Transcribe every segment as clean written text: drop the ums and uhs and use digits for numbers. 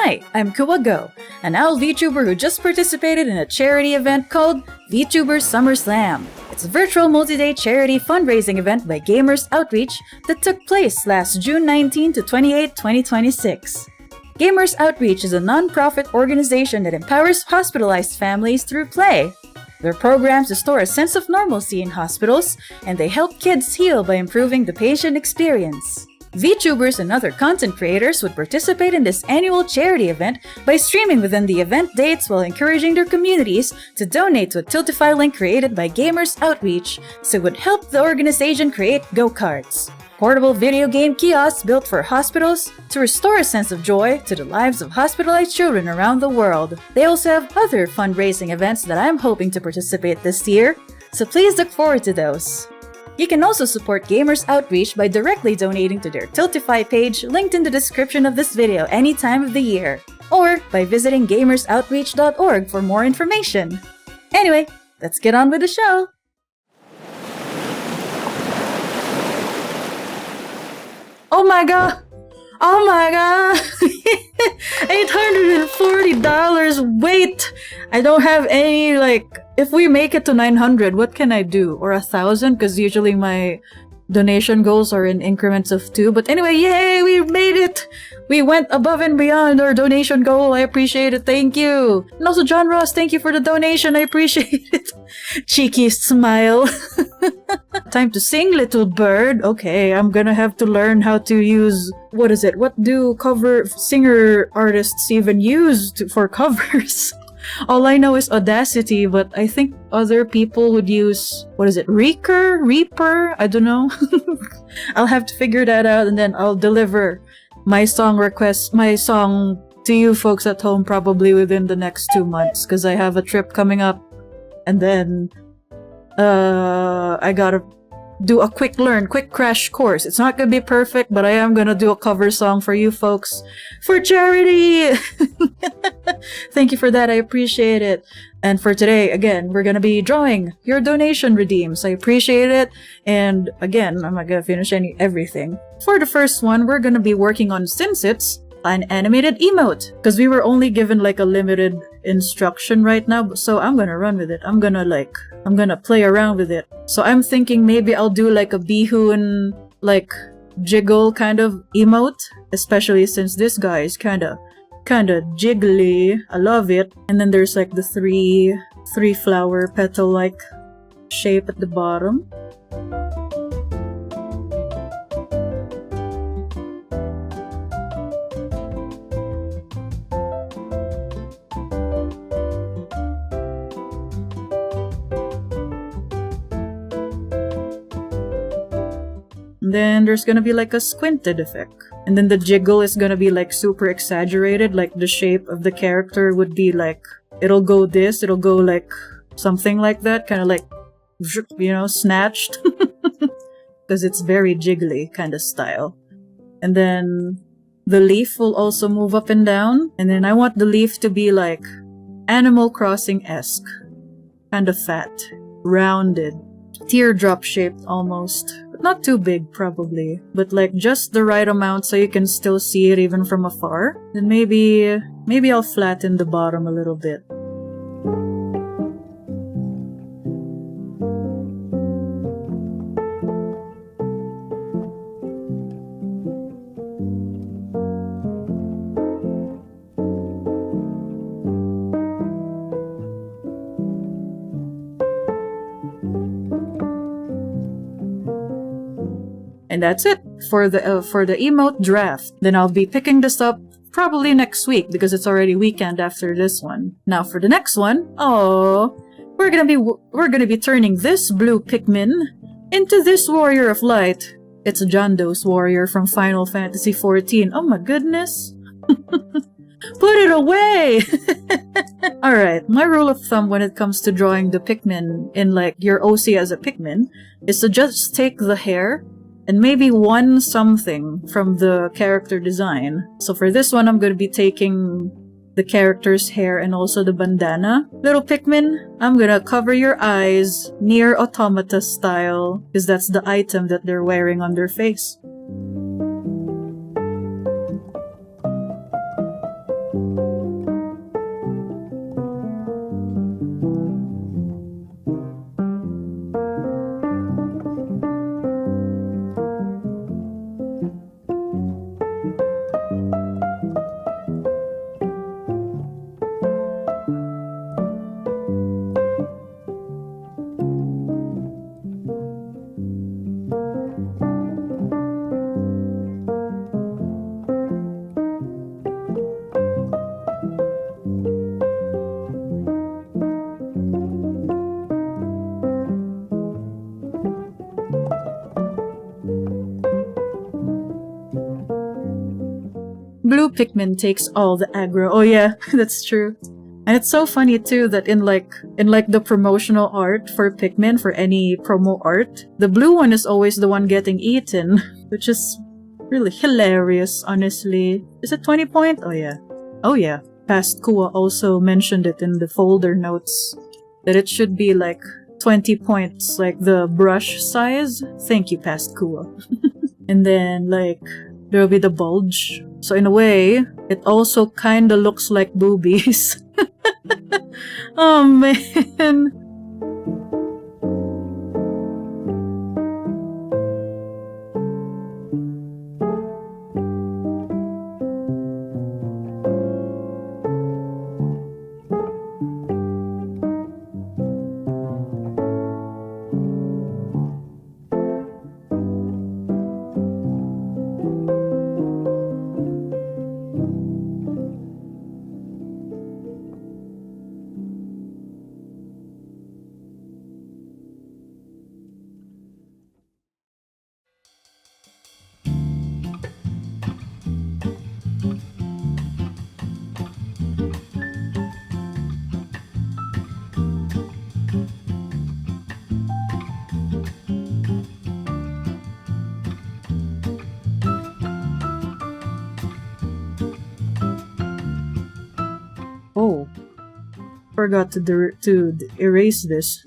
Hi, I'm Kuwa Go, an Owl VTuber who just participated in a charity event called VTubers Summer Slam. It's a virtual multi-day charity fundraising event by Gamers Outreach that took place last June 19 to 28, 2026. Gamers Outreach is a non-profit organization that empowers hospitalized families through play. Their programs restore a sense of normalcy in hospitals, and they help kids heal by improving the patient experience. VTubers and other content creators would participate in this annual charity event by streaming within the event dates while encouraging their communities to donate to a Tiltify link created by Gamers Outreach, so it would help the organization create go-karts, portable video game kiosks built for hospitals to restore a sense of joy to the lives of hospitalized children around the world. They also have other fundraising events that I'm hoping to participate this year, so please look forward to those. You can also support Gamers Outreach by directly donating to their Tiltify page linked in the description of this video any time of the year, or by visiting gamersoutreach.org for more information. Anyway, let's get on with the show! Oh my god! Oh my god! $840! Wait! I don't have any, if we make it to 900, what can I do? Or 1,000? Because usually my donation goals are in increments of 2. But anyway, yay! We made it! We went above and beyond our donation goal. I appreciate it. Thank you. And also, John Ross, thank you for the donation. I appreciate it. Cheeky smile. Time to sing, little bird. Okay, I'm gonna have to learn how to use... What is it? What do singer artists even use for covers? All I know is Audacity, but I think other people would use... What is it? Reaper? I don't know. I'll have to figure that out, and then I'll deliver my song to you folks at home probably within the next 2 months, because I have a trip coming up, and then I gotta do a quick crash course. It's not gonna be perfect, but I am gonna do a cover song for you folks for charity. Thank you for that. I appreciate it. And for today, again, we're gonna be drawing your donation redeems. I appreciate it. And again, I'm not gonna finish everything. For the first one, we're gonna be working on cyncits, an animated emote, because we were only given a limited instruction right now, so I'm gonna run with it. I'm gonna play around with it. So I'm thinking maybe I'll do a bihun, jiggle kind of emote, especially since this guy is kinda jiggly. I love it. And then there's the three flower petal shape at the bottom. And then there's gonna be a squinted effect. And then the jiggle is gonna be super exaggerated, the shape of the character would be it'll go something like that, kind of snatched. Because it's very jiggly kind of style. And then the leaf will also move up and down. And then I want the leaf to be Animal Crossing-esque. Kind of fat. Rounded. Teardrop shaped almost. Not too big, probably, but just the right amount so you can still see it even from afar. Then maybe I'll flatten the bottom a little bit. And that's it for the emote draft. Then I'll be picking this up probably next week because it's already weekend after this one. Now for the next one, we're gonna be turning this blue Pikmin into this Warrior of Light. It's Jando's warrior from Final Fantasy XIV. Oh my goodness. Put it away! Alright, my rule of thumb when it comes to drawing the Pikmin in your OC as a Pikmin is to just take the hair and maybe one something from the character design. So for this one, I'm going to be taking the character's hair and also the bandana. Little Pikmin, I'm going to cover your eyes near automata style, because that's the item that they're wearing on their face. Pikmin takes all the aggro. Oh yeah, that's true. And it's so funny too that in the promotional art for Pikmin, for any promo art, the blue one is always the one getting eaten, which is really hilarious, honestly. Is it 20 point? Oh yeah. Oh yeah. Past Kuwa also mentioned it in the folder notes that it should be like 20 points, like the brush size. Thank you, Past Kuwa. And then like there'll be the bulge. So in a way, it also kinda looks like boobies. Oh man. Oh, forgot to erase this.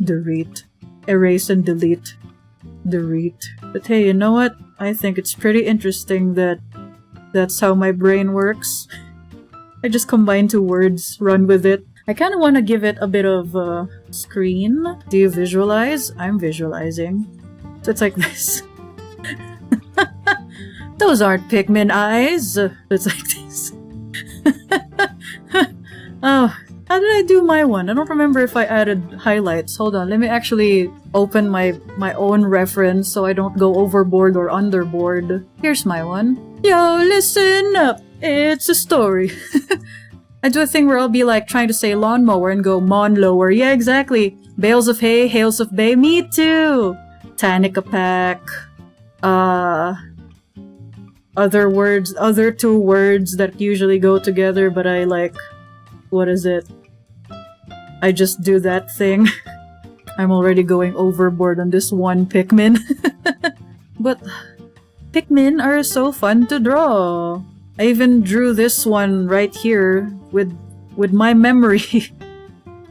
Erase and delete. But hey, you know what? I think it's pretty interesting that that's how my brain works. I just combine two words, run with it. I kind of want to give it a bit of a screen. Do you visualize? I'm visualizing. So it's like this. Those aren't Pikmin eyes. It's like this. Oh, how did I do my one? I don't remember if I added highlights. Hold on, let me actually open my own reference so I don't go overboard or underboard. Here's my one. Yo, listen up. It's a story. I do a thing where I'll be like trying to say lawnmower and go mon lower. Yeah, exactly. Bales of hay, hails of bay. Me too. Tanica pack. Other two words that usually go together, but I like, what is it? I just do that thing. I'm already going overboard on this one Pikmin. But Pikmin are so fun to draw. I even drew this one right here with my memory.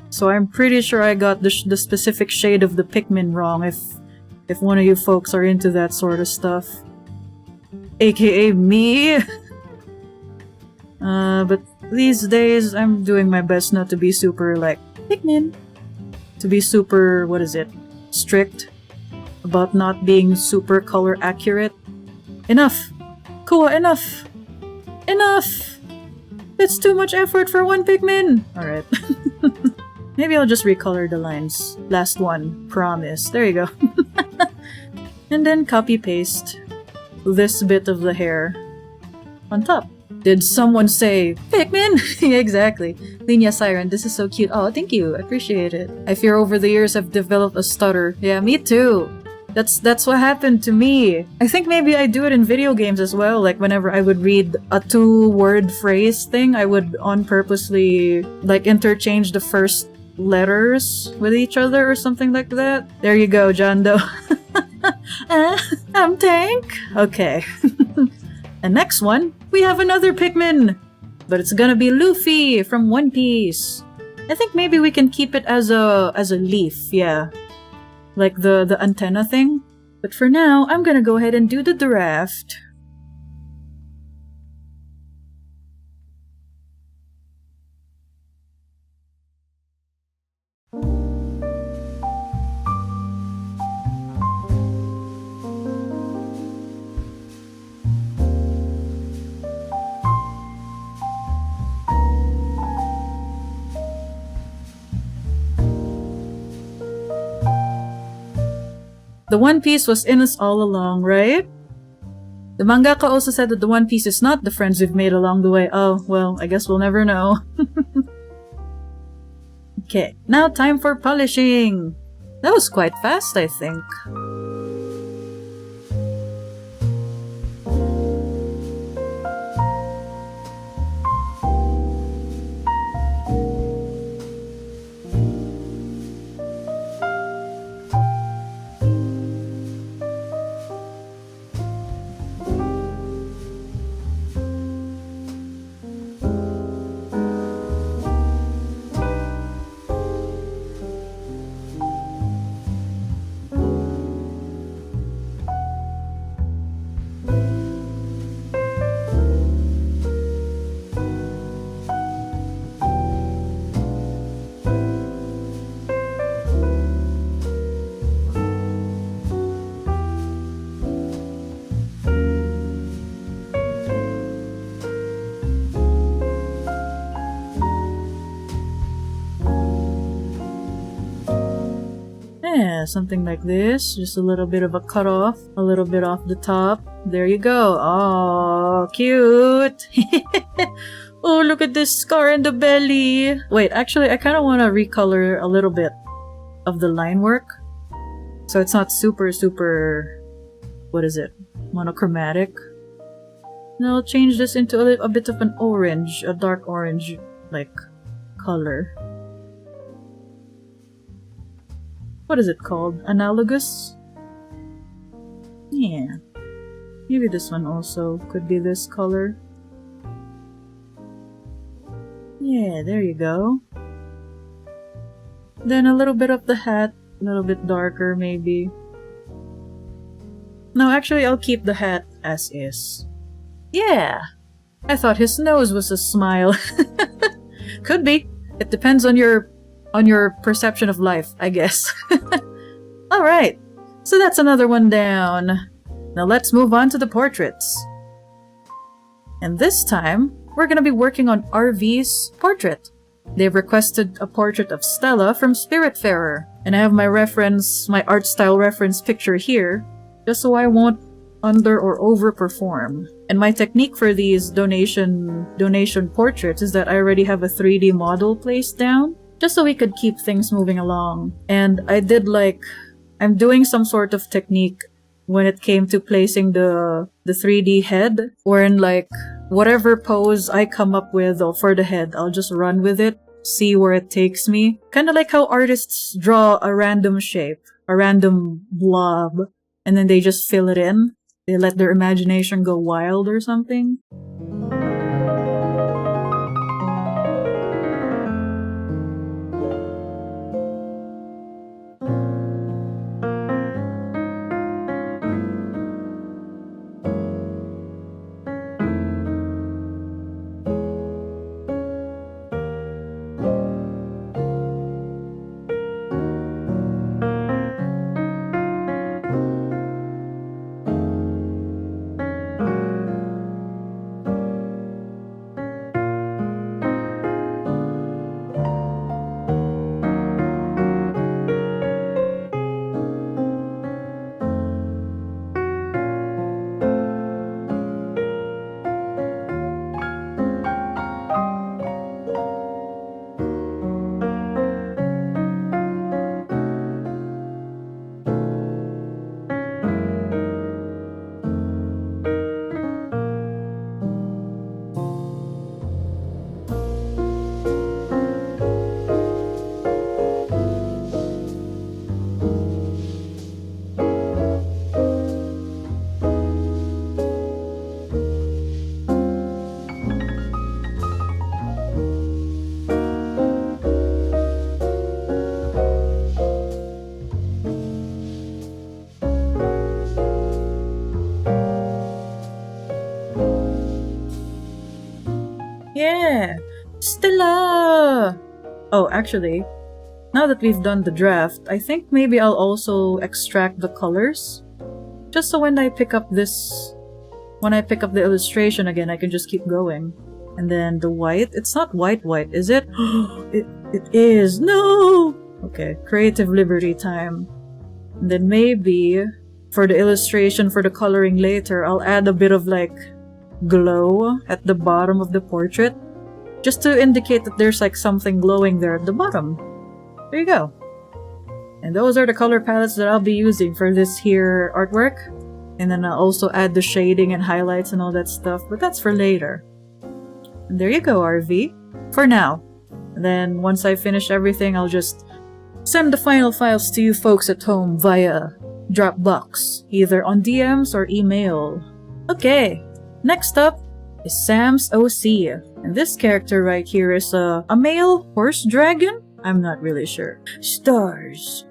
So I'm pretty sure I got the specific shade of the Pikmin wrong if one of you folks are into that sort of stuff. AKA me. But these days I'm doing my best not to be super like Pikmin. To be super, what is it? Strict about not being super color accurate. Enough! Kuwa, enough! Enough! That's too much effort for one Pikmin! Alright. Maybe I'll just recolor the lines. Last one. Promise. There you go. And then copy-paste this bit of the hair on top. Did someone say, Pikmin? Yeah, exactly. Linya Siren, this is so cute. Oh, thank you. I appreciate it. I fear over the years I've developed a stutter. Yeah, me too. That's what happened to me. I think maybe I do it in video games as well. Like whenever I would read a two-word phrase thing, I would on purposely like interchange the first letters with each other or something like that. There you go, Jando. I'm Tank. Okay. And next one, we have another Pikmin! But it's gonna be Luffy from One Piece. I think maybe we can keep it as a leaf, yeah. Like the antenna thing. But for now, I'm gonna go ahead and do the draft. The One Piece was in us all along, right? The mangaka also said that the One Piece is not the friends we've made along the way. Oh, well, I guess we'll never know. Okay, now time for polishing! That was quite fast, I think. Yeah, something like this. Just a little bit of a cut off, a little bit off the top. There you go. Oh, cute. Oh, look at this scar in the belly. Wait, actually, I kind of want to recolor a little bit of the line work. So it's not super, what is it? Monochromatic. And I'll change this into a bit of an orange, a dark orange, like, color. What is it called? Analogous? Yeah. Maybe this one also could be this color. Yeah, there you go. Then a little bit of the hat, a little bit darker maybe. No, actually I'll keep the hat as is. Yeah! I thought his nose was a smile. Could be. It depends on your perception of life, I guess. Alright, so that's another one down. Now let's move on to the portraits. And this time, we're gonna be working on RV's portrait. They've requested a portrait of Stella from Spiritfarer, and I have my art style reference picture here, just so I won't under or overperform. And my technique for these donation portraits is that I already have a 3D model placed down, just so we could keep things moving along. And I'm doing some sort of technique when it came to placing the 3D head, wherein whatever pose I come up with for the head, I'll just run with it, see where it takes me. Kinda like how artists draw a random shape, a random blob, and then they just fill it in. They let their imagination go wild or something. Yeah! Stella! Oh, actually, now that we've done the draft, I think maybe I'll also extract the colors. Just so when I pick up the illustration again, I can just keep going. And then the white, it's not white, is it? It is! No! Okay, creative liberty time. And then maybe, for the illustration, for the coloring later, I'll add a bit of glow at the bottom of the portrait, just to indicate that there's something glowing there at the bottom. There you go. And those are the color palettes that I'll be using for this here artwork. And then I'll also add the shading and highlights and all that stuff, but that's for later. And there you go, RV. For now. And then once I finish everything, I'll just send the final files to you folks at home via Dropbox, either on DMs or email. Okay. Next up is Sam's OC, and this character right here is a male horse dragon? I'm not really sure. Stars!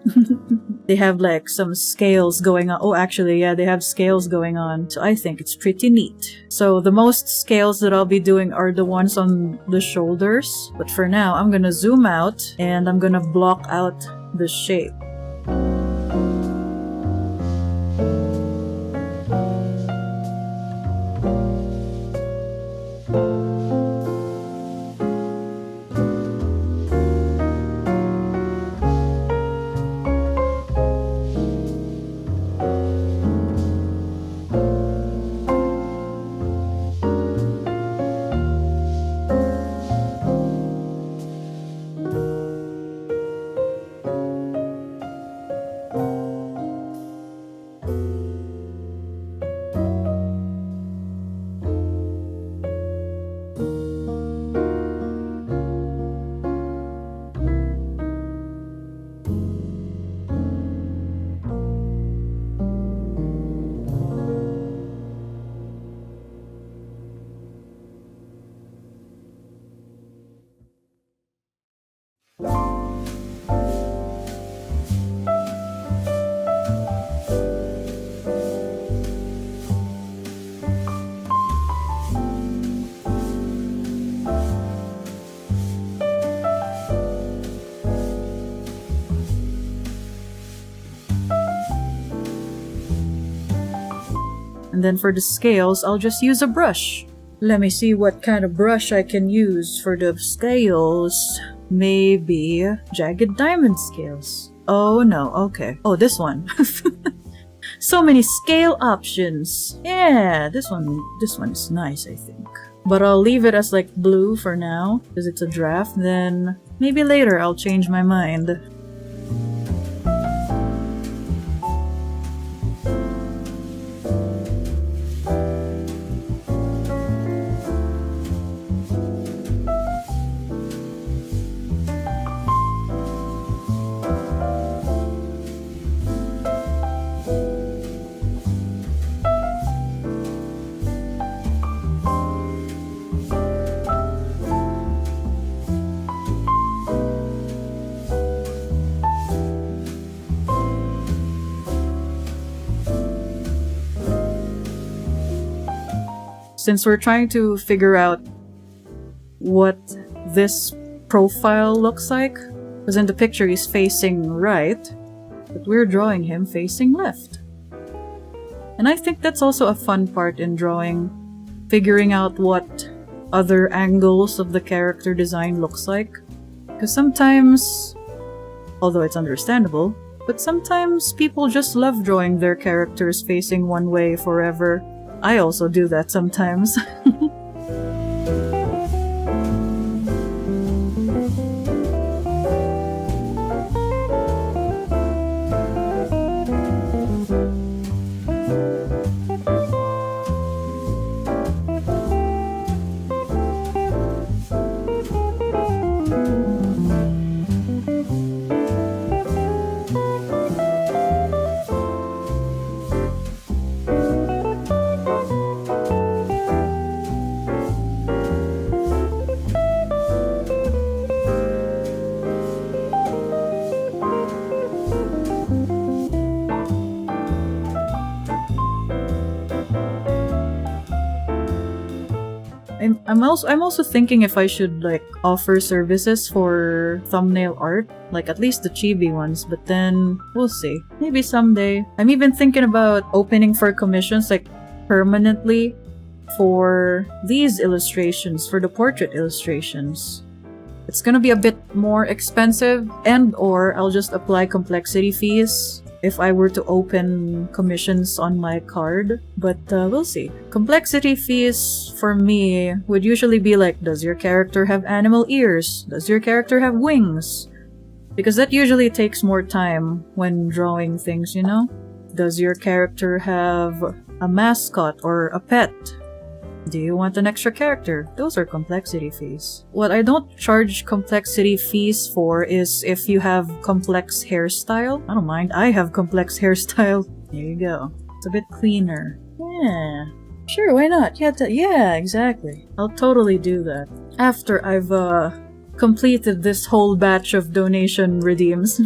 They have some scales going on. Oh, actually, yeah, they have scales going on, so I think it's pretty neat. So the most scales that I'll be doing are the ones on the shoulders, but for now, I'm gonna zoom out and I'm gonna block out the shape. And then for the scales, I'll just use a brush. Let me see what kind of brush I can use for the scales. Maybe jagged diamond scales. Oh no, okay. Oh, this one. So many scale options. Yeah, this one is nice, I think. But I'll leave it as like blue for now, because it's a draft. Then maybe later I'll change my mind. Since we're trying to figure out what this profile looks like, because in the picture he's facing right, but we're drawing him facing left. And I think that's also a fun part in drawing, figuring out what other angles of the character design looks like. Because sometimes, although it's understandable, but sometimes people just love drawing their characters facing one way forever. I also do that sometimes. I'm also thinking if I should like offer services for thumbnail art, like at least the chibi ones, but then we'll see. Maybe someday. I'm even thinking about opening for commissions like permanently for these illustrations, for the portrait illustrations. It's gonna be a bit more expensive, and or I'll just apply complexity fees if I were to open commissions on my card, but we'll see. Complexity fees for me would usually be like, does your character have animal ears? Does your character have wings? Because that usually takes more time when drawing things, you know? Does your character have a mascot or a pet? Do you want an extra character? Those are complexity fees. What I don't charge complexity fees for is if you have complex hairstyle. I don't mind. I have complex hairstyle. There you go. It's a bit cleaner. Yeah. Sure, why not? Yeah, exactly. I'll totally do that. After I've completed this whole batch of donation redeems.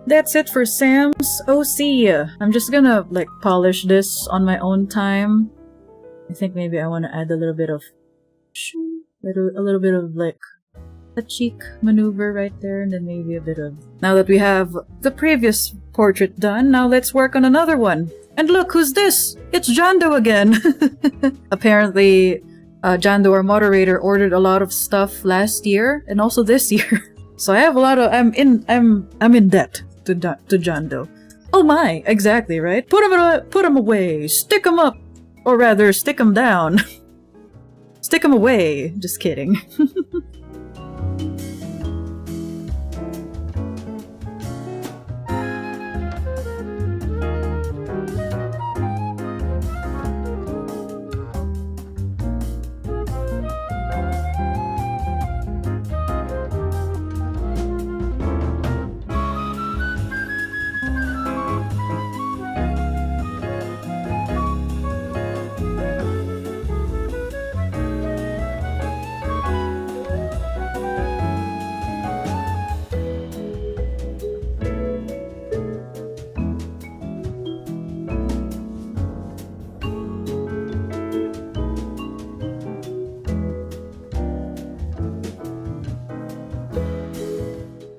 That's it for Sam's OC. I'm just gonna like polish this on my own time. I think maybe I want to add a little bit of a little bit of like a cheek maneuver right there, and then maybe a bit of... Now that we have the previous portrait done, now let's work on another one. And look, who's this? It's Jando again! Apparently, Jando, our moderator, ordered a lot of stuff last year and also this year. So I have a lot of... I'm in debt to Jando. Oh my, exactly, right? Put him away, stick him up! Or rather, stick him down. Stick him away. Just kidding.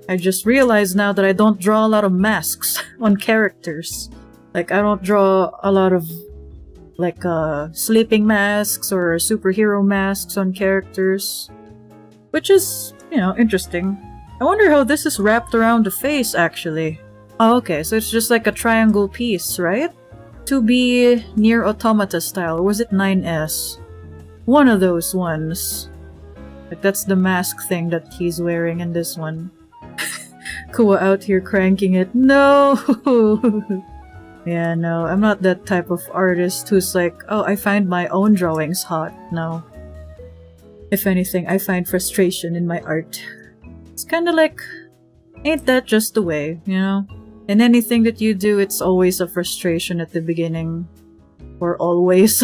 I just realized now that I don't draw a lot of masks on characters. Like, I don't draw a lot of like sleeping masks or superhero masks on characters, which is, you know, interesting. I wonder how this is wrapped around the face, actually. Oh, okay, so it's just like a triangle piece, right? To be near Automata style, or was it 9S? One of those ones. Like, that's the mask thing that he's wearing in this one. Kuwa out here cranking it. No! Yeah, no, I'm not that type of artist who's like, oh, I find my own drawings hot. No. If anything, I find frustration in my art. It's kinda like, ain't that just the way, you know? In anything that you do, it's always a frustration at the beginning. Or always.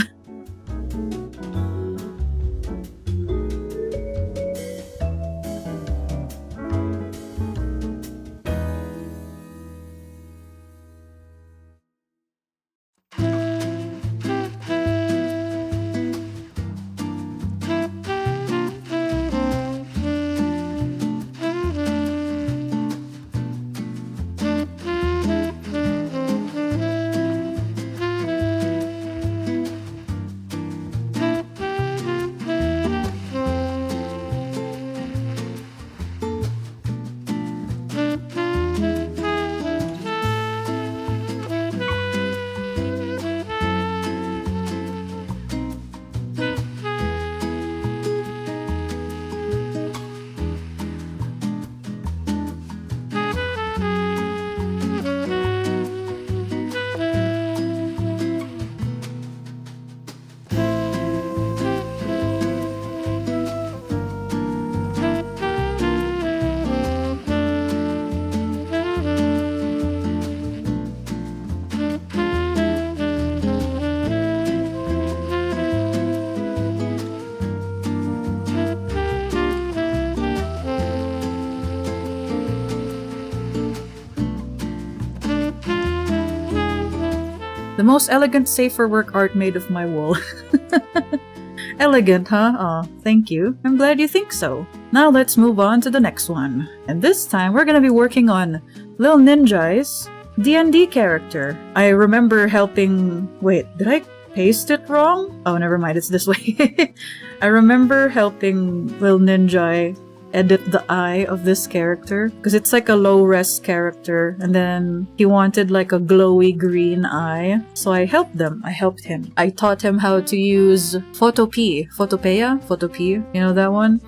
The most elegant safer work art made of my wall. Elegant, huh? Aw, thank you. I'm glad you think so. Now let's move on to the next one. And this time we're gonna be working on Lil Ninja's DND character. I remember helping... Wait, did I paste it wrong? Oh, never mind, it's this way. I remember helping Lil Ninja edit the eye of this character because it's like a low-res character, and then he wanted like a glowy green eye, so I helped him. I taught him how to use Photopea, you know that one?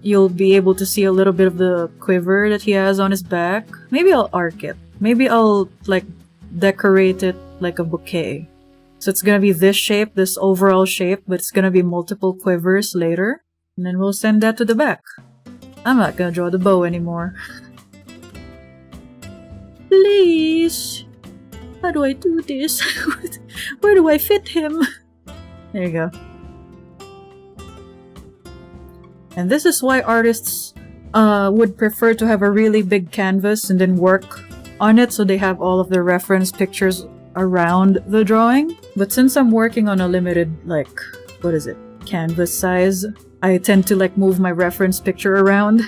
You'll be able to see a little bit of the quiver that he has on his back. Maybe I'll arc it. Maybe I'll like decorate it like a bouquet. So it's gonna be this shape, this overall shape, but it's gonna be multiple quivers later. And then we'll send that to the back. I'm not gonna draw the bow anymore. Please! How do I do this? Where do I fit him? There you go. And this is why artists would prefer to have a really big canvas and then work on it so they have all of the reference pictures around the drawing. But since I'm working on a limited, like, what is it, canvas size, I tend to like move my reference picture around.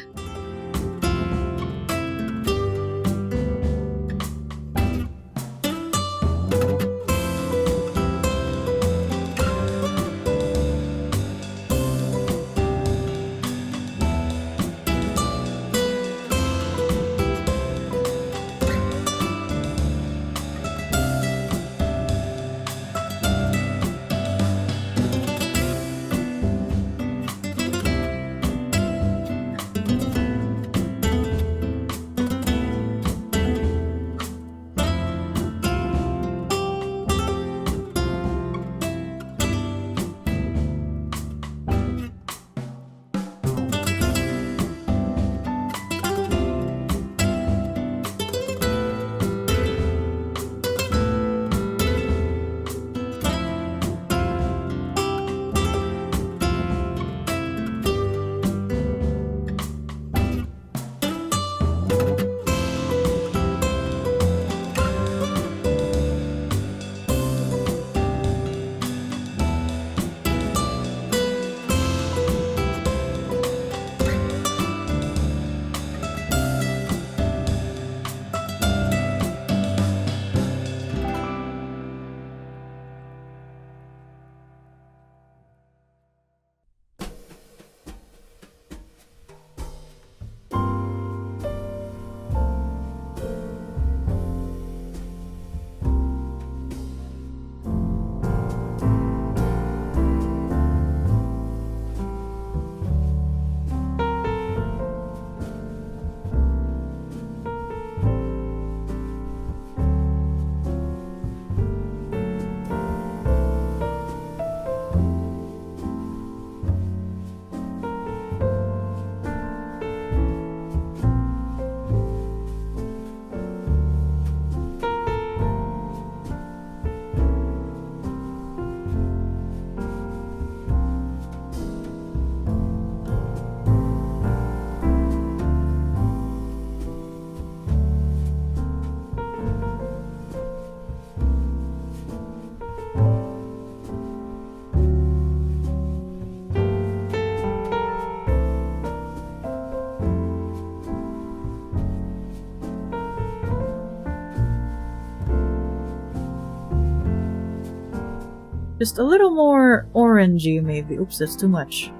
Just a little more orangey, maybe. Oops, that's too much.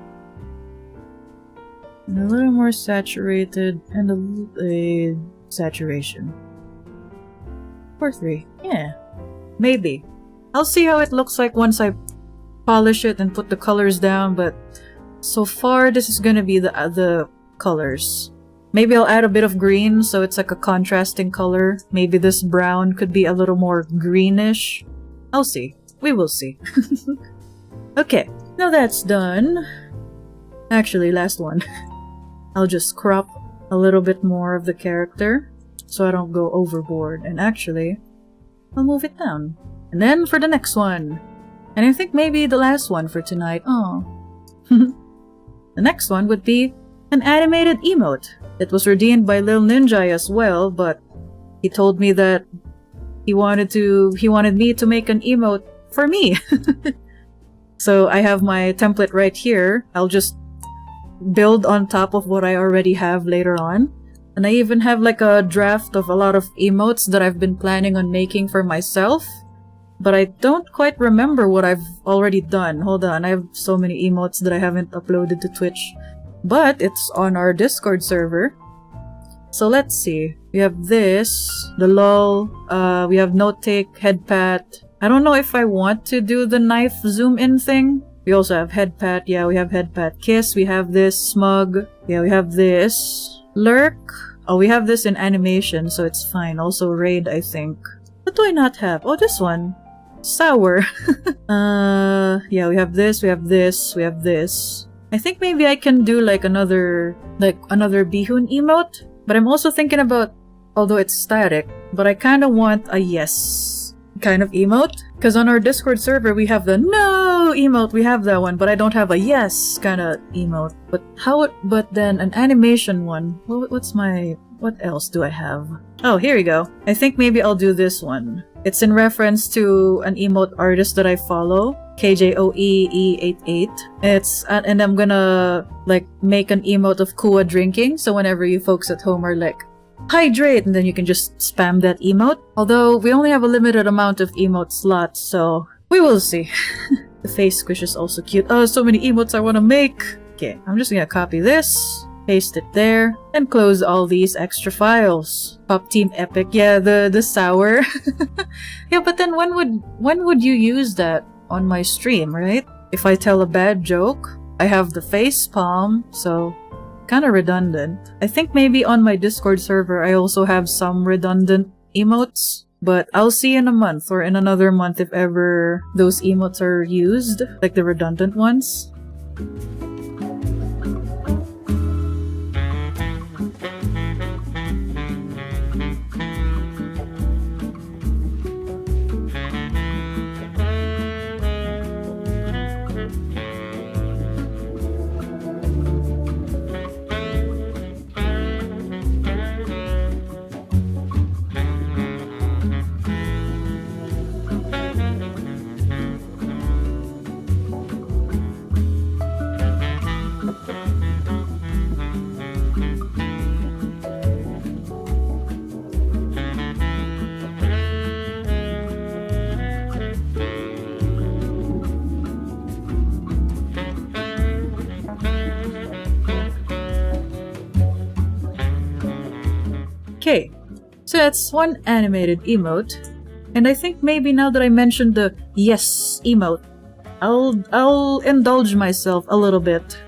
And a little more saturated, and a saturation. 4-3. Yeah. Maybe. I'll see how it looks like once I polish it and put the colors down, but so far this is gonna be the colors. Maybe I'll add a bit of green so it's like a contrasting color. Maybe this brown could be a little more greenish. I'll see. We will see. Okay, now that's done. Actually, last one. I'll just crop a little bit more of the character so I don't go overboard. And actually, I'll move it down. And then for the next one. And I think maybe the last one for tonight. Oh. The next one would be an animated emote. It was redeemed by Lil Ninja as well, but he told me that he wanted me to make an emote for me. So I have my template right here. I'll just build on top of what I already have later on. And I even have like a draft of a lot of emotes that I've been planning on making for myself. But I don't quite remember what I've already done. Hold on, I have so many emotes that I haven't uploaded to Twitch. But it's on our Discord server. So let's see. We have this, the lol, we have note take, head pat. I don't know if I want to do the knife zoom in thing. We also have head pat. Yeah, we have head pat kiss. We have this smug. Yeah, we have this lurk. Oh, we have this in animation, so it's fine. Also raid, I think. What do I not have? Oh, this one. Sour. Yeah, we have this, we have this, we have this. I think maybe I can do like another bihun emote. But I'm also thinking about, although it's static, but I kind of want a yes kind of emote. Because on our Discord server, we have the no Ooh, emote, we have that one, but I don't have a yes kind of emote. But then an animation one. What else do I have? Oh, here we go. I think maybe I'll do this one. It's in reference to an emote artist that I follow, KJOEE88. And I'm gonna like make an emote of Kuwa drinking, so whenever you folks at home are like, hydrate, and then you can just spam that emote. Although we only have a limited amount of emote slots, so we will see. The face squish is also cute. Oh, so many emotes I want to make. Okay, I'm just gonna copy this, paste it there, and close all these extra files. Pop Team Epic, yeah, the sour. Yeah, but then when would you use that on my stream, right? If I tell a bad joke, I have the face palm, so kind of redundant. I think maybe on my Discord server I also have some redundant emotes, but I'll see in a month or in another month if ever those emotes are used, like the redundant ones. Okay, so that's one animated emote, and I think maybe now that I mentioned the yes emote, I'll indulge myself a little bit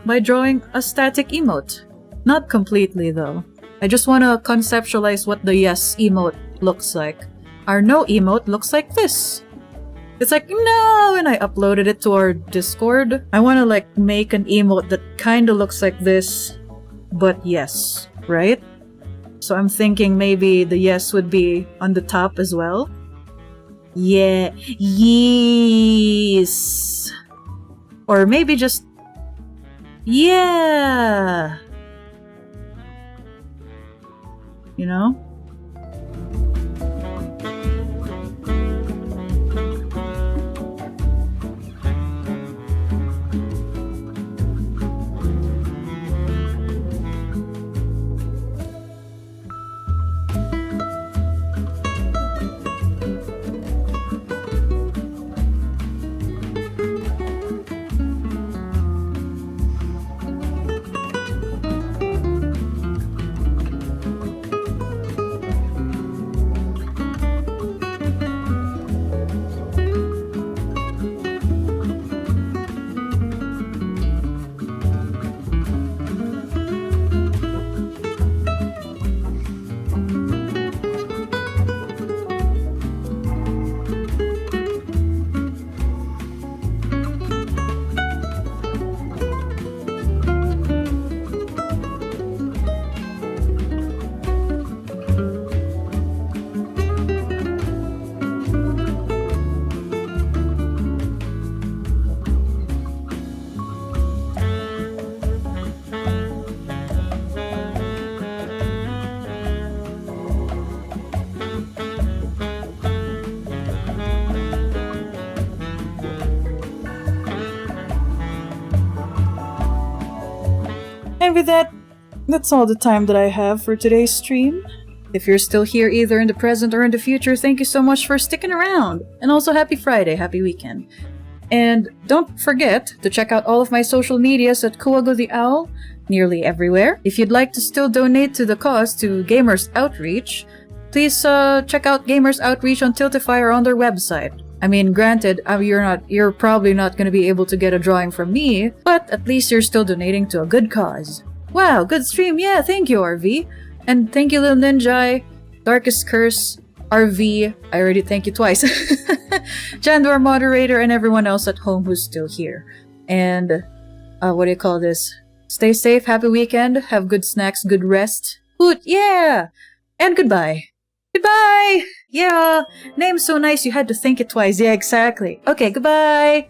by drawing a static emote. Not completely though. I just want to conceptualize what the yes emote looks like. Our no emote looks like this. It's like, no, and I uploaded it to our Discord. I want to like make an emote that kind of looks like this, but yes, right? So I'm thinking maybe the yes would be on the top as well. Yeah, yes. Or maybe just, yeah. You know? And with that, that's all the time that I have for today's stream. If you're still here either in the present or in the future, thank you so much for sticking around. And also happy Friday, happy weekend. And don't forget to check out all of my social medias at Kuwa Go the Owl, nearly everywhere. If you'd like to still donate to the cause to Gamers Outreach, please check out Gamers Outreach on Tiltify or on their website. I mean, granted, you're probably not going to be able to get a drawing from me, but at least you're still donating to a good cause. Wow, good stream. Yeah, thank you, RV. And thank you, Little Ninja, Darkest Curse, RV. I already thank you twice. Jando, our moderator, and everyone else at home who's still here. And, what do you call this? Stay safe, happy weekend, have good snacks, good rest. Hoot, yeah! And goodbye. Goodbye! Yeah, name's so nice you had to think it twice. Yeah, exactly. Okay, goodbye!